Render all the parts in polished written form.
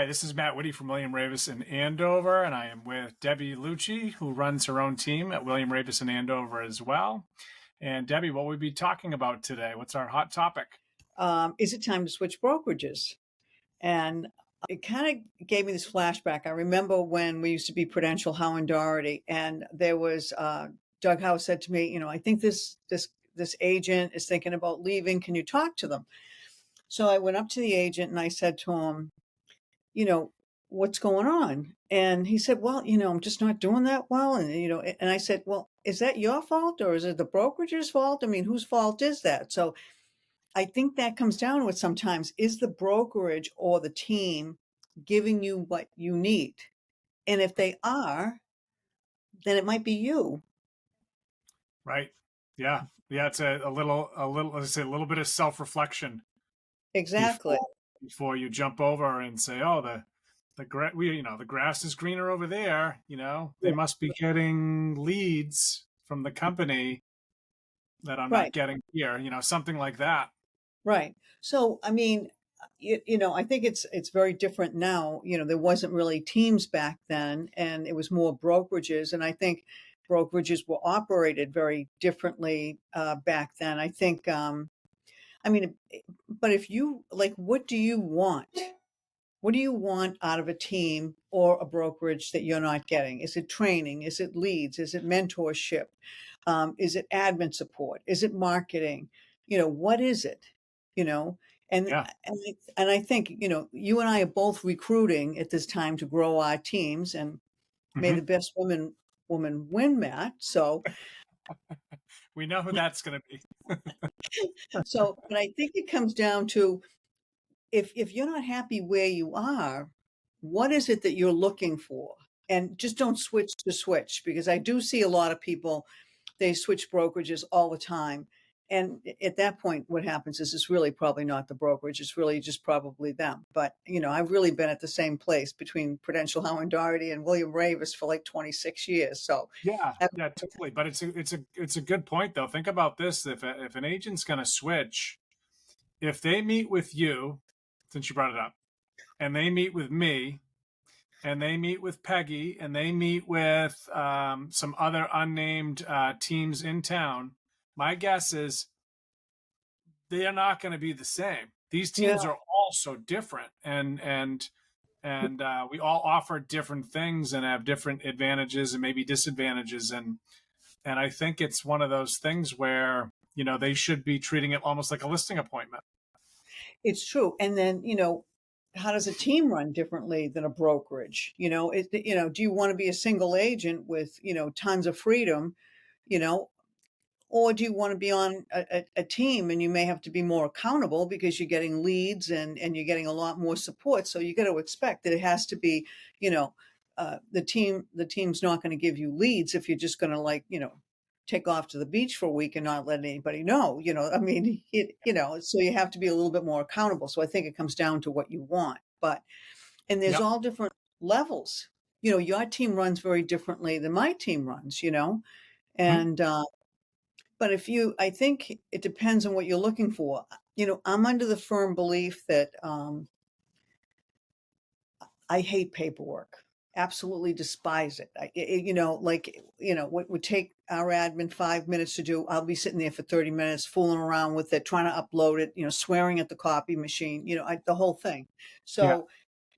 Hi, this is Matt Witte from William Raveis in Andover, and I am with Debbie Lucci, who runs her own team at William Raveis in Andover as well. And Debbie, what will we be talking about today? What's our hot topic? Is it time to switch brokerages? And it kind of gave me this flashback. I remember when we used to be Prudential, Howe and Doherty, and there was Doug Howe said to me, I think this agent is thinking about leaving. Can you talk to them? So I went up to the agent and I said to him, you know, what's going on? And he said, well, I'm just not doing that well. And I said, well, is that your fault or is it the brokerage's fault? I mean, whose fault is that? So I think that comes down to it sometimes. Is the brokerage or the team giving you what you need? And if they are, then it might be you. Right? Yeah, yeah. It's a little, let's say, a little bit of self-reflection Exactly. before you jump over and say, "Oh, the grass is greener over there." They Yeah. must be getting leads from the company that I'm not Right. getting here. Something like that. Right. So, I mean, I think it's very different now. There wasn't really teams back then, and it was more brokerages. And I think brokerages were operated very differently back then. I think, I mean, but if you like, what do you want? What do you want out of a team or a brokerage that you're not getting? Is it training? Is it leads? Is it mentorship? Is it admin support? Is it marketing? What is it? You know, and Yeah. and I think you and I are both recruiting at this time to grow our teams, and may Hmm. the best woman win, Matt. So We know who that's going to be. but I think it comes down to if you're not happy where you are, what is it that you're looking for? And just don't switch to switch, because I do see a lot of people, they switch brokerages all the time. And at that point, what happens is it's really probably not the brokerage. It's really just probably them. But, I've really been at the same place between Prudential, Howe and Doherty and William Raveis for like 26 years. So, Yeah, yeah, totally. But it's a good point though. Think about this: if an agent's going to switch, if they meet with you, since you brought it up, and they meet with me, and they meet with Peggy, and they meet with some other unnamed teams in town, my guess is they are not going to be the same. These yeah, teams are all so different, and we all offer different things and have different advantages and maybe disadvantages, and I think it's one of those things where they should be treating it almost like a listing appointment. it's true. And then, how does a team run differently than a brokerage? Do you want to be a single agent with, tons of freedom, you know, or do you want to be on a team and you may have to be more accountable because you're getting leads and you're getting a lot more support. So you got to expect that it has to be, you know, the team's not going to give you leads if you're just going to take off to the beach for a week and not let anybody know, I mean, so you have to be a little bit more accountable. So I think it comes down to what you want, and there's Yep. all different levels. Your team runs very differently than my team runs, Mhm. and, but I think it depends on what you're looking for. I'm under the firm belief that I hate paperwork. Absolutely despise it. What would take our admin 5 minutes to do, I'll be sitting there for 30 minutes fooling around with it, trying to upload it, swearing at the copy machine, the whole thing. Yeah.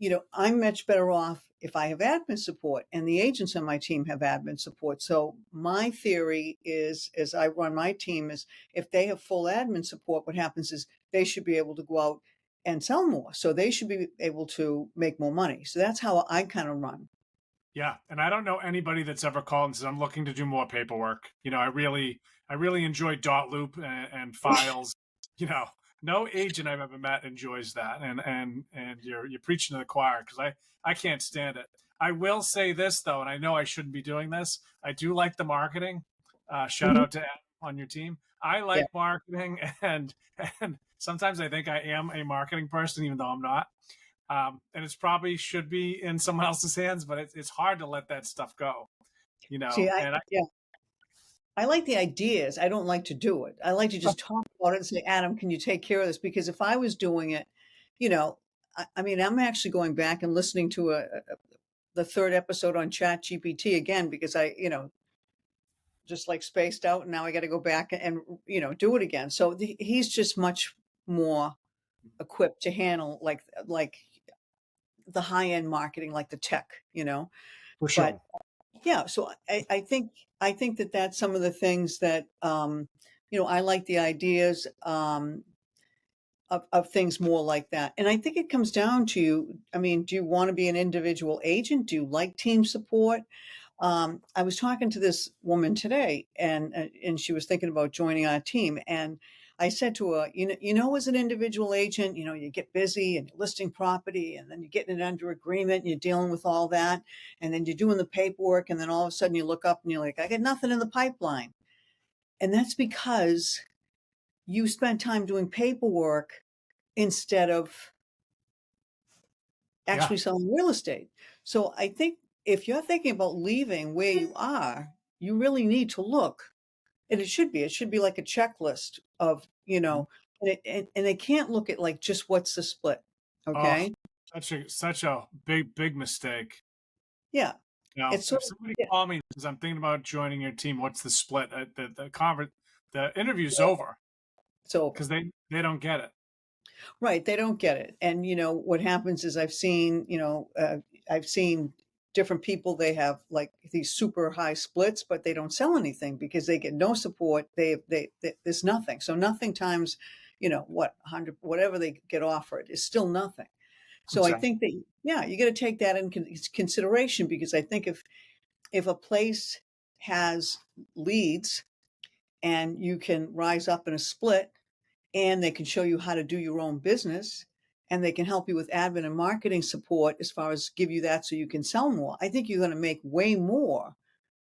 So, I'm much better off if I have admin support, and the agents on my team have admin support. So my theory is, as I run my team, is if they have full admin support, what happens is they should be able to go out and sell more. So they should be able to make more money. So that's how I kind of run. Yeah, and I don't know anybody that's ever called and said, "I'm looking to do more paperwork." I really enjoy dot loop and files. You know, no agent I've ever met enjoys that, and you're preaching to the choir because I can't stand it. I will say this though, and I know I shouldn't be doing this. I do like the marketing. Shout Mhm. out to Adam on your team. I Yeah. like marketing, and sometimes I think I am a marketing person, even though I'm not. And it's probably should be in someone else's hands, but it's hard to let that stuff go, See, and yeah, I like the ideas. I don't like to do it. I like to just talk about it and say, Adam, can you take care of this? Because if I was doing it, you know, I mean, I'm actually going back and listening to the third episode on Chat GPT again because just like spaced out, and now I got to go back and do it again. So he's just much more equipped to handle like the high end marketing, like the tech, For But sure. yeah, so I think that that's some of the things that I like the ideas of things more like that. And I think it comes down to, I mean, do you want to be an individual agent? Do you like team support? I was talking to this woman today, and she was thinking about joining our team. And I said to her, as an individual agent, you get busy and you're listing property, and then you're getting it under agreement, and you're dealing with all that, and then you're doing the paperwork, and then all of a sudden you look up and you're like, I got nothing in the pipeline, and that's because you spent time doing paperwork instead of Yeah. actually selling real estate. So I think if you're thinking about leaving where you are, you really need to look. And it should be like a checklist of, Mhm. and they can't look at like just what's the split. Oh, Okay. such a big mistake. Yeah. Now, It's sort if of, somebody yeah, called me and says I'm thinking about joining your team, what's the split? The interview's over it's over. because they don't get it. Right, they don't get it, and, what happens is I've seen different people, they have, like, these super high splits, but they don't sell anything because they get no support, there's nothing, so nothing times, 100 whatever they get offered is still nothing. So I Exactly. think that, yeah, you gotta take that in consideration because I think if a place has leads and you can rise up in a split and they can show you how to do your own business and they can help you with admin and marketing support as far as give you that so you can sell more. I think you're going to make way more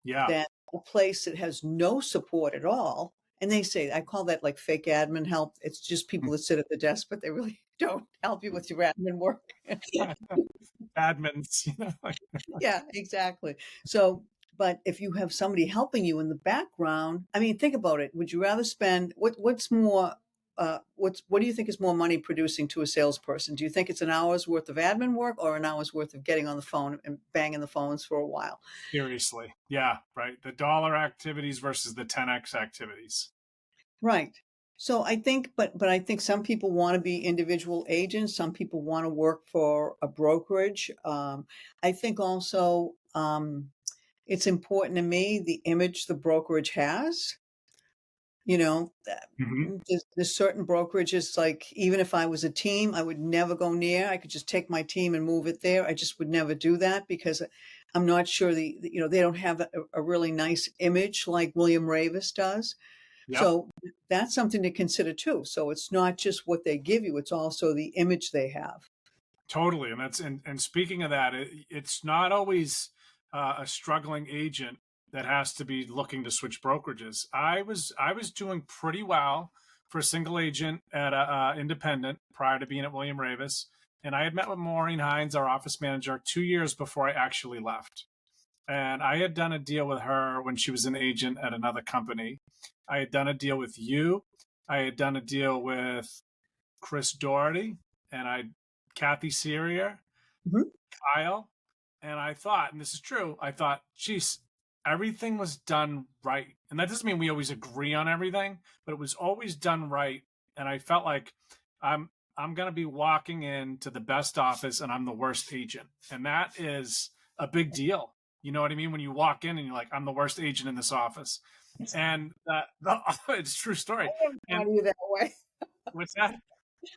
Yeah. than a place that has no support at all. And they say, I call that like fake admin help. It's just people that sit at the desk, but they really don't help you with your admin work. Admins, like, Yeah, exactly. So, but if you have somebody helping you in the background, I mean, think about it. Would you rather spend what's more what do you think is more money producing to a salesperson? Do you think it's an hour's worth of admin work or an hour's worth of getting on the phone and banging the phones for a while? seriously. Yeah, right. The dollar activities versus the 10x activities. Right. So I think, but I think some people want to be individual agents. Some people want to work for a brokerage. I think also it's important to me the image the brokerage has. Hmm. There's certain brokerages, like, even if I was a team, I would never go near. I could just take my team and move it there. I just would never do that because I'm not sure they don't have a really nice image like William Raveis does. Yep. So that's something to consider too. So it's not just what they give you, it's also the image they have. Totally, and speaking of that, it's not always a struggling agent that has to be looking to switch brokerages. I was doing pretty well for a single agent at a independent prior to being at William Ravis, and I had met with Maureen Hines, our office manager, 2 years before I actually left. And I had done a deal with her when she was an agent at another company. I had done a deal with you. I had done a deal with Chris Doherty, and Kathy Searier, Mhm. Kyle, and I thought, and this is true, I thought, geez, everything was done right. And that doesn't mean we always agree on everything, but it was always done right. And I felt like I'm gonna be walking into the best office and I'm the worst agent. And that is a big deal. You know what I mean? When you walk in and you're like, I'm the worst agent in this office. And it's a true story. I never And thought of you that way. what's that?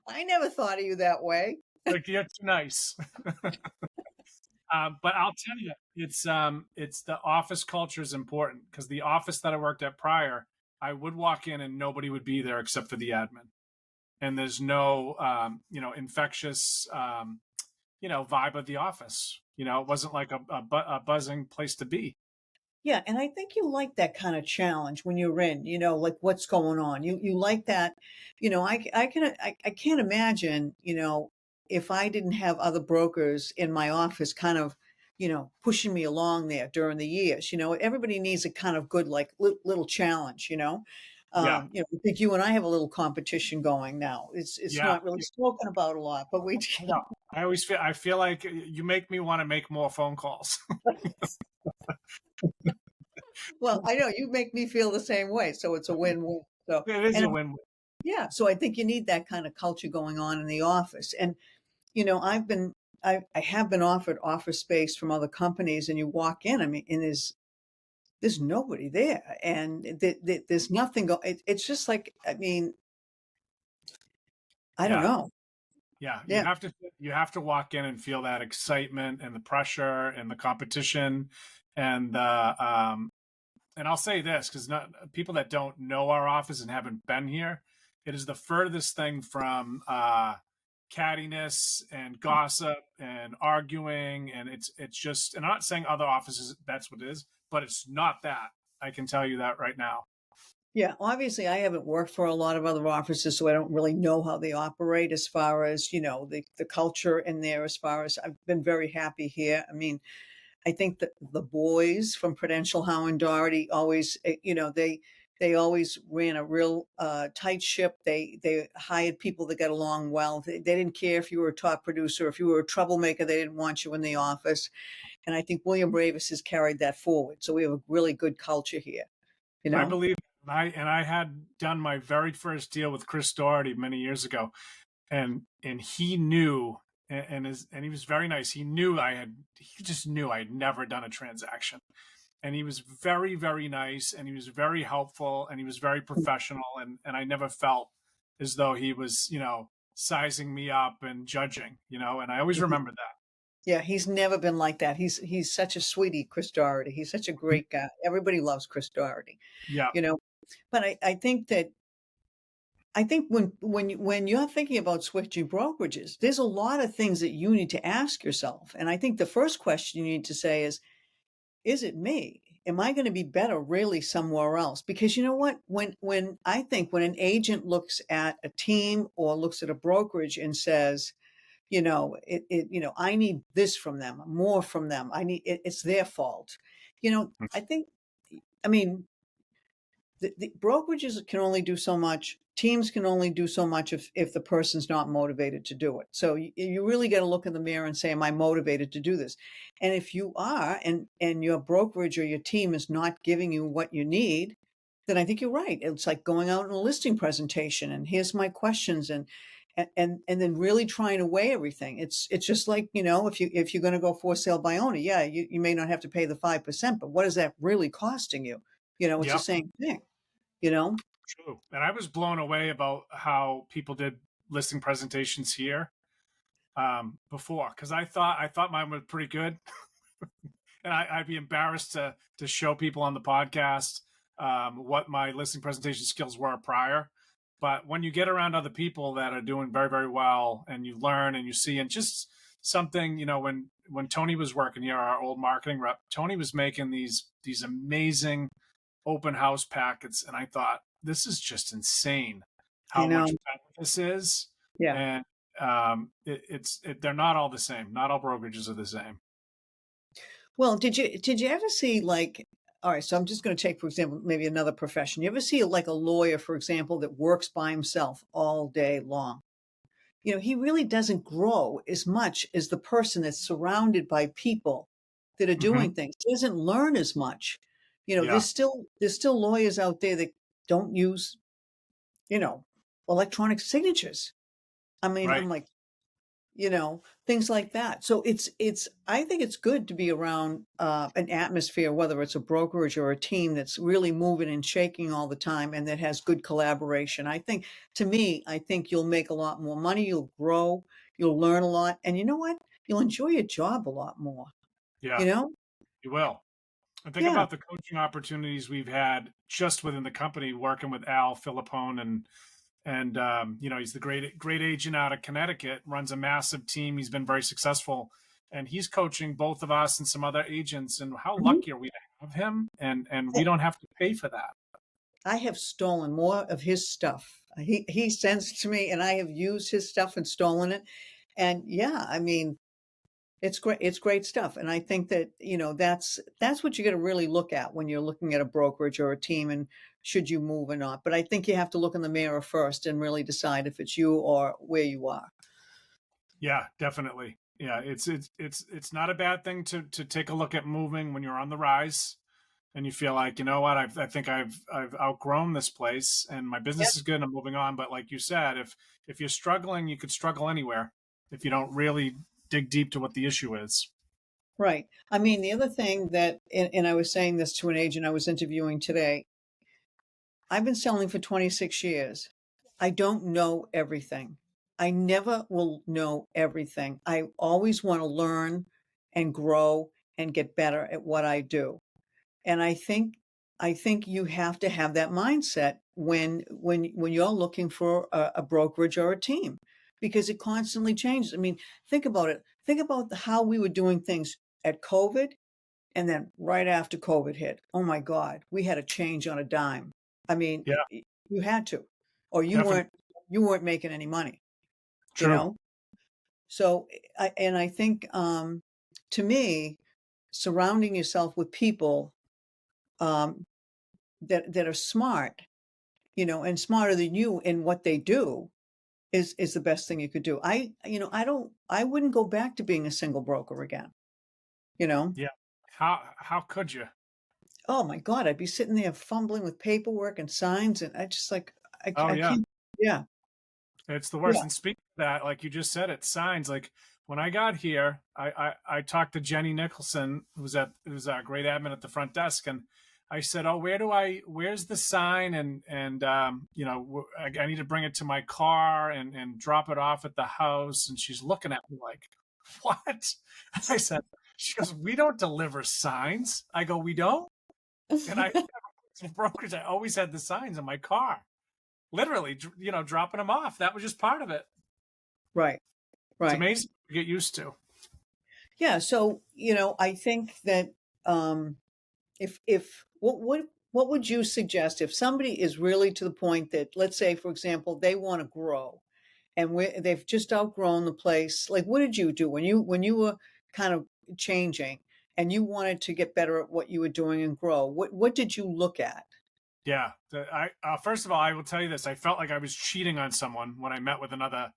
I never thought of you that way. Like, you're too nice. But I'll tell you, it's the office culture is important because the office that I worked at prior, I would walk in and nobody would be there except for the admin, and there's no infectious vibe of the office. It wasn't like a buzzing place to be. Yeah, and I think you like that kind of challenge when you're in, like what's going on. You like that, I can't imagine, if I didn't have other brokers in my office kind of, pushing me along there during the years. Everybody needs a kind of good like little challenge. Yeah, I think you and I have a little competition going now. It's yeah, not really spoken about a lot, but we I know. I feel like you make me want to make more phone calls. Well, I know you make me feel the same way, so it's a win-win. So, It is and a win-win. yeah, so I think you need that kind of culture going on in the office. And I have been offered office space from other companies, and you walk in, I mean, and there's nobody there, and there's nothing it's just like, I mean, I don't Yeah. know. Yeah, Yeah, you have to walk in and feel that excitement and the pressure and the competition and and I'll say this because not people that don't know our office and haven't been here, it is the furthest thing from cattiness and gossip and arguing, and it's just. And I'm not saying other offices that's what it is, but it's not that. I can tell you that right now. yeah. Obviously, I haven't worked for a lot of other offices, so I don't really know how they operate as far as, the culture in there. As far as I've been very happy here. I mean, I think that the boys from Prudential, Howe and Doherty always, they always ran a real tight ship. They hired people that got along well. They didn't care if you were a top producer, if you were a troublemaker. They didn't want you in the office. And I think William Raveis has carried that forward. So we have a really good culture here. You I know, believe I had done my very first deal with Chris Doherty many years ago, and he knew and he was very nice. He just knew I had never done a transaction. And he was very, very nice, and he was very helpful, and he was very professional, and I never felt as though he was, sizing me up and judging, and I always remember that. yeah, he's never been like that. He's such a sweetie, Chris Doherty. He's such a great guy. Everybody loves Chris Doherty. Yeah. You know, but I think when you're thinking about switching brokerages, there's a lot of things that you need to ask yourself. And I think the first question you need to say is it me? Am I going to be better really somewhere else? Because you know what? When an agent looks at a team or looks at a brokerage and says, I need this from them, more from them. It's their fault. I think, I mean, the brokerages can only do so much. Teams can only do so much if the person's not motivated to do it. So you really got to look in the mirror and say, am I motivated to do this? And if you are, and your brokerage or your team is not giving you what you need, then I think you're right. It's like going out in a listing presentation and here's my questions and then really trying to weigh everything. It's just like, if you're going to go for sale by owner, yeah, you may not have to pay the 5%, but what is that really costing you? It's the Yep. same thing, you know? True. And I was blown away about how people did listing presentations here before, because I thought mine was pretty good. And I'd be embarrassed to show people on the podcast what my listing presentation skills were prior. But when you get around other people that are doing very, very well, and you learn and you see, and just something, when Tony was working here, our old marketing rep, Tony was making these amazing open house packets, and I thought this is just insane I how know. much better this is. Yeah. And they're not all the same. Not all brokerages are the same. Well, did you ever see like, all right, so I'm just going to take, for example, maybe another profession. You ever see like a lawyer, for example, that works by himself all day long? He really doesn't grow as much as the person that's surrounded by people that are Hmm. doing things. He doesn't learn as much. Yeah. There's still lawyers out there that don't use, you know, electronic signatures. I mean, Right. I'm like, things like that. So I think it's good to be around an atmosphere, whether it's a brokerage or a team that's really moving and shaking all the time and that has good collaboration. I think you'll make a lot more money, you'll grow, you'll learn a lot. And you know what? You'll enjoy your job a lot more, you Yeah. know? You will. And think Yeah. about the coaching opportunities we've had just within the company, working with Al Philippone, and he's the great agent out of Connecticut, runs a massive team. He's been very successful, and he's coaching both of us and some other agents. And how Mhm. lucky are we to have him? And we Yeah. don't have to pay for that. I have stolen more of his stuff. He sends it to me and I have used his stuff and stolen it. And yeah, I mean, it's great. It's great stuff. And I think that, that's what you got to really look at when you're looking at a brokerage or a team and should you move or not. But I think you have to look in the mirror first and really decide if it's you or where you are. Yeah, definitely. Yeah, it's not a bad thing to take a look at moving when you're on the rise and you feel like, you know what, I think I've outgrown this place and my Yep. business is good and I'm moving on. But like you said, if you're struggling, you could struggle anywhere if you don't really dig deep to what the issue is. Right. I mean, the other thing that, and I was saying this to an agent I was interviewing today, I've been selling for 26 years. I don't know everything. I never will know everything. I always want to learn and grow and get better at what I do. And I think you have to have that mindset when you're looking for a brokerage or a team because it constantly changes. I mean, think about it. Think about how we were doing things at COVID and then right after COVID hit. Oh my God, we had to change on a dime. I mean, Yeah, you had to, or you definitely weren't making any money, you true. know? So I think to me, surrounding yourself with people um, that are smart, and smarter than you in what they do is the best thing you could do. I wouldn't go back to being a single broker again, you know? Yeah. How could you? Oh my God, I'd be sitting there fumbling with paperwork and signs and I just like Oh I yeah. can't. Yeah. It's the Yeah. worst. And speaking of that, like you just said, it signs like when I got here, I talked to Jenny Nicholson, who's our great admin at the front desk, and I said, "Oh, where's the sign?" And I need to bring it to my car and drop it off at the house. And she's looking at me like, "What?" I said, "She goes, we don't deliver signs." I go, "We don't." And I, brokers, I always had the signs in my car, literally, dropping them off. That was just part of it. Right. It's Right. amazing to get used to. Yeah. So, I think that if what would you suggest if somebody is really to the point that, let's say, for example, they want to grow and they've just outgrown the place. Like, what did you do when you were kind of changing and you wanted to get better at what you were doing and grow? What did you look at? Yeah. I first of all, I will tell you this: I felt like I was cheating on someone when I met with another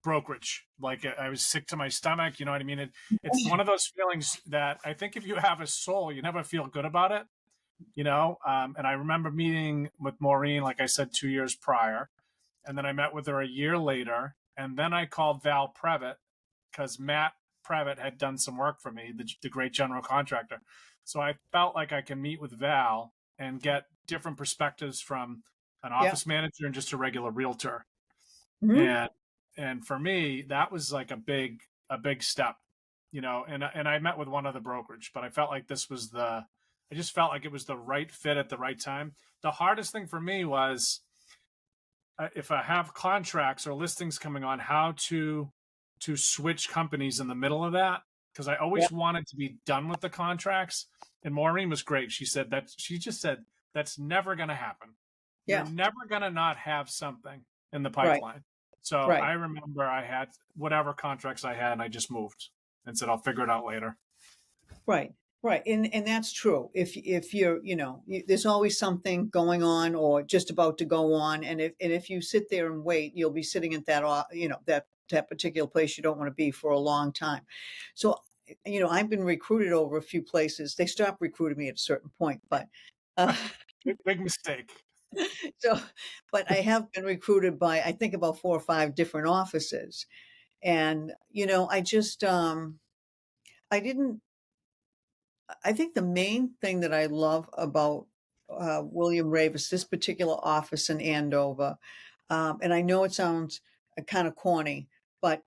brokerage. Like I was sick to my stomach. You know what I mean? It's one of those feelings that I think if you have a soul, you never feel good about it. And I remember meeting with Maureen, like I said, 2 years prior, and then I met with her a year later, and then I called Val Previtt because Matt Previtt had done some work for me, the great general contractor. So I felt like I can meet with Val and get different perspectives from an Yeah. office manager and just a regular realtor. Hmm. And for me, that was like a big step, and I met with one other brokerage, but I felt like I just felt like it was the right fit at the right time. The hardest thing for me was if I have contracts or listings coming on, how to switch companies in the middle of that because I Yeah. always wanted to be done with the contracts. And Maureen was great. She just said that's never going to happen. You're Yeah. never going to not have something in the Right. pipeline. So Right. I remember I had whatever contracts I had, and I just moved and said I'll figure it out later. Right, right, and that's true. If you're, there's always something going on or just about to go on, and if you sit there and wait, you'll be sitting at that particular place you don't want to be for a long time. So, I've been recruited over a few places. They stopped recruiting me at a certain point, but uh, Big mistake. so, but I have been recruited by I think about 4 or 5 different offices, and I just I didn't I think the main thing that I love about William Raveis, this particular office in Andover, and I know it sounds kind of corny, but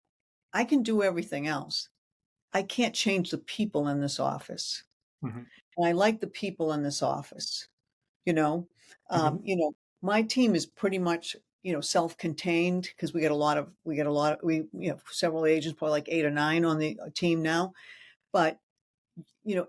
I can do everything else. I can't change the people in this office. Hmm. And I like the people in this office, you know. Hmm. My team is pretty much, self-contained because we several agents, probably like 8 or 9 on the team now. But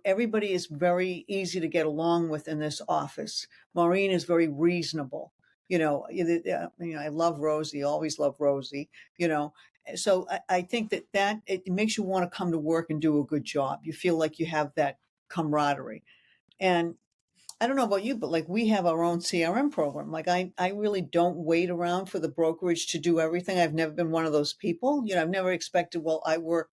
everybody is very easy to get along with in this office. Maureen is very reasonable. I love Rosie, always love Rosie, you know. So I think that it makes you want to come to work and do a good job. You feel like you have that camaraderie. And I don't know about you, but like we have our own CRM program. Like I really don't wait around for the brokerage to do everything. I've never been one of those people. I've never expected, well, I work,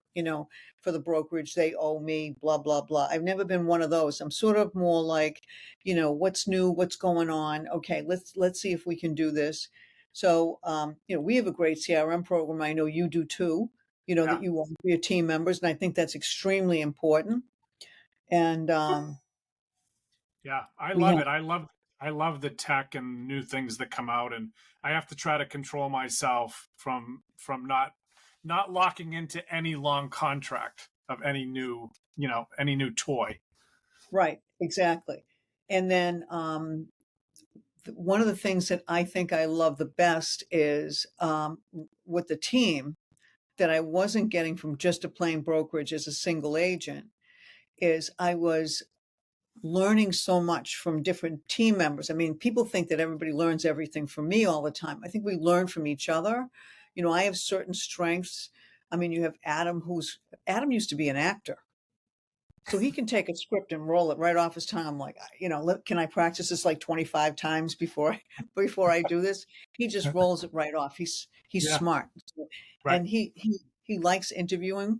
for the brokerage, they owe me, blah, blah, blah. I've never been one of those. I'm sort of more like, what's new, what's going on? Okay, let's see if we can do this. So we have a great CRM program. I know you do too, Yeah. that you want for your team members. And I think that's extremely important. And Yeah, I we love have it. I love the tech and new things that come out, and I have to try to control myself from not locking into any long contract of any new toy. right, exactly. And then one of the things that I think I love the best is with the team that I wasn't getting from just a plain brokerage as a single agent is I was learning so much from different team members. I mean, people think that everybody learns everything from me all the time. I think we learn from each other. I have certain strengths. I mean, you have Adam used to be an actor. So he can take a script and roll it right off his tongue. I'm like, can I practice this like 25 times before before I do this? He just rolls it right off. He's Yeah, smart. right. And he likes interviewing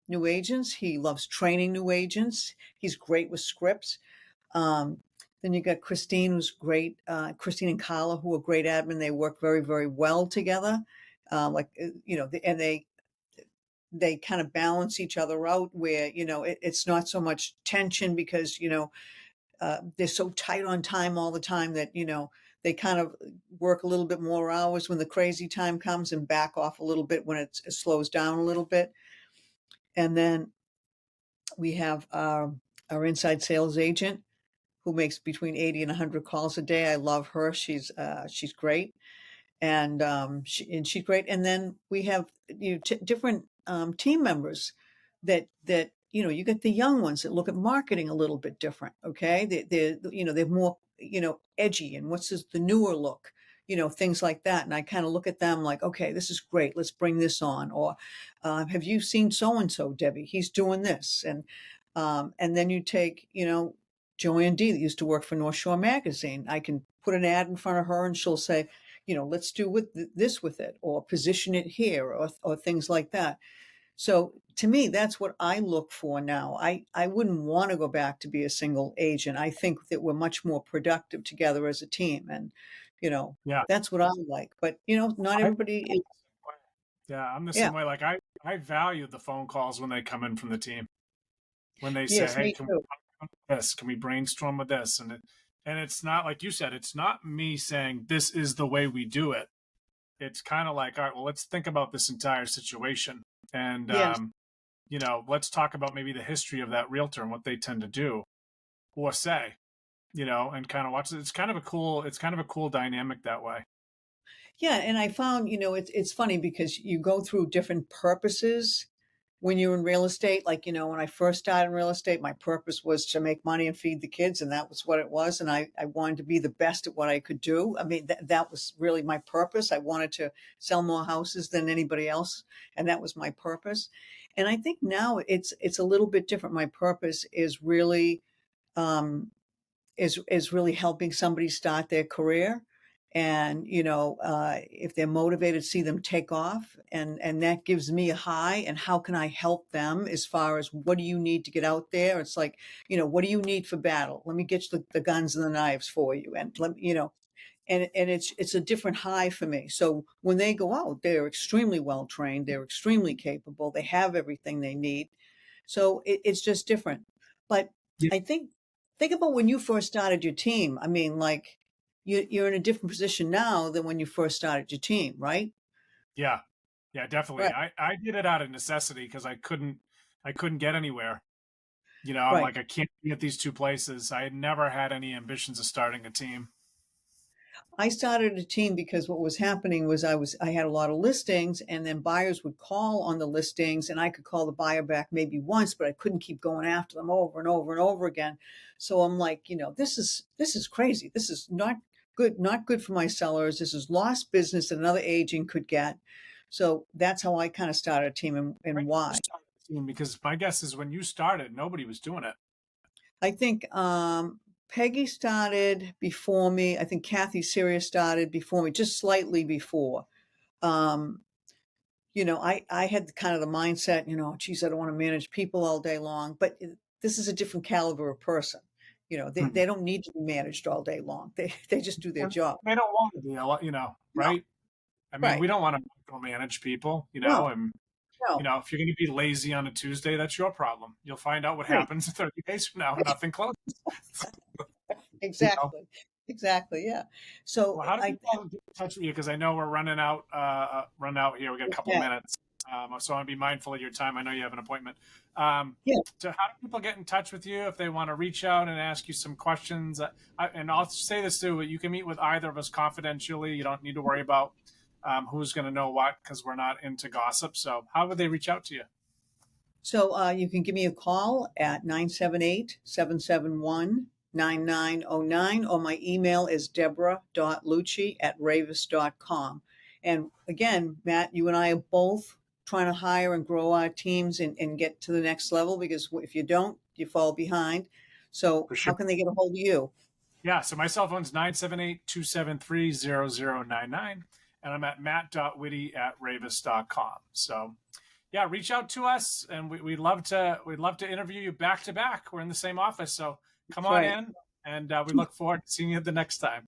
new agents. He loves training new agents. He's great with scripts. Um, then you got Christine, who's great. Christine and Carla, who are great admin. They work very, very well together. And they kind of balance each other out where it's not so much tension because they're so tight on time all the time that they kind of work a little bit more hours when the crazy time comes and back off a little bit when it slows down a little bit. And then we have our inside sales agent who makes between 80 and 100 calls a day. I love her. She's great. And she's great. And then we have different team members that you get the young ones that look at marketing a little bit different. Okay, they're more edgy and the newer look, things like that. And I kind of look at them like, okay, this is great. Let's bring this on. Or have you seen so and so, Debbie? He's doing this. And then you take Joanne D that used to work for North Shore Magazine. I can put an ad in front of her and she'll say, let's do this with it or position it here or things like that. So to me, that's what I look for now. I wouldn't want to go back to be a single agent. I think that we're much more productive together as a team. And, you know, Yeah, that's what I like. But, not I, everybody is. yeah, I'm the Yeah. same way. Like I value the phone calls when they come in from the team when they say, Yes, "Hey, me can we too. talk about this? Can we brainstorm with this?" And it's not like you said. It's not me saying this is the way we do it. It's kind of like, all right, well, let's think about this entire situation, and Yes. let's talk about maybe the history of that realtor and what they tend to do or say, and kind of watch it. It's kind of a cool dynamic that way. Yeah. And I found, it's funny because you go through different purposes when you're in real estate. Like, when I first started in real estate, my purpose was to make money and feed the kids, and that was what it was. And I wanted to be the best at what I could do. I mean, that was really my purpose. I wanted to sell more houses than anybody else, and that was my purpose. And I think now it's a little bit different. My purpose is really um, is really helping somebody start their career. And if they're motivated, see them take off, and that gives me a high. And how can I help them as far as what do you need to get out there? It's like, what do you need for battle? Let me get you the guns and the knives for you. And let me, and it's a different high for me. So when they go out, they're extremely well trained, they're extremely capable, they have everything they need. So it's just different. But Yeah, I think about when you first started your team. I mean, like you're in a different position now than when you first started your team, right? yeah, yeah, definitely. Right, I did it out of necessity because I couldn't get anywhere. I'm right. like, I can't be at these two places. I had never had any ambitions of starting a team. I started a team because what was happening was I had a lot of listings, and then buyers would call on the listings, and I could call the buyer back maybe once, but I couldn't keep going after them over and over and over again. So I'm like, this is crazy. This is not good for my sellers. This is lost business that another agent could get. So that's how I kind of started a team, and When did you why. start the team? Because my guess is when you started, nobody was doing it. I think Peggy started before me. I think Kathy Sirius started before me, just slightly before. Um, I had kind of the mindset, geez, I don't want to manage people all day long, but this is a different caliber of person. Hmm. They don't need to be managed all day long. They just do their And job. they don't want to be, No, right? I mean, right. we don't want to manage people, No, and no, if you're going to be lazy on a Tuesday, that's your problem. You'll find out what right. happens 30 days from now. Nothing closes. You know. Exactly. Exactly. Yeah. So Well, how do I, people get in touch with you? Because I know we're running out here. We got a couple yeah, minutes, so I want to be mindful of your time. I know you have an appointment. Um, yeah. so, how do people get in touch with you if they want to reach out and ask you some questions? And I'll say this too: you can meet with either of us confidentially. You don't need to worry about who's going to know what because we're not into gossip. So, how would they reach out to you? So you can give me a call at 978-771-9909, or my email is deborah.lucci@ravis.com. And again, Matt, you and I are both trying to hire and grow our teams and get to the next level, because if you don't, you fall behind. So For how sure. can they get a hold of you? Yeah. So my cell phone's 978-273-0099. And I'm at matt.witte@ravis.com. So yeah, reach out to us, and we'd love to interview you back to back. We're in the same office, so come That's on right. in, and we look forward to seeing you the next time.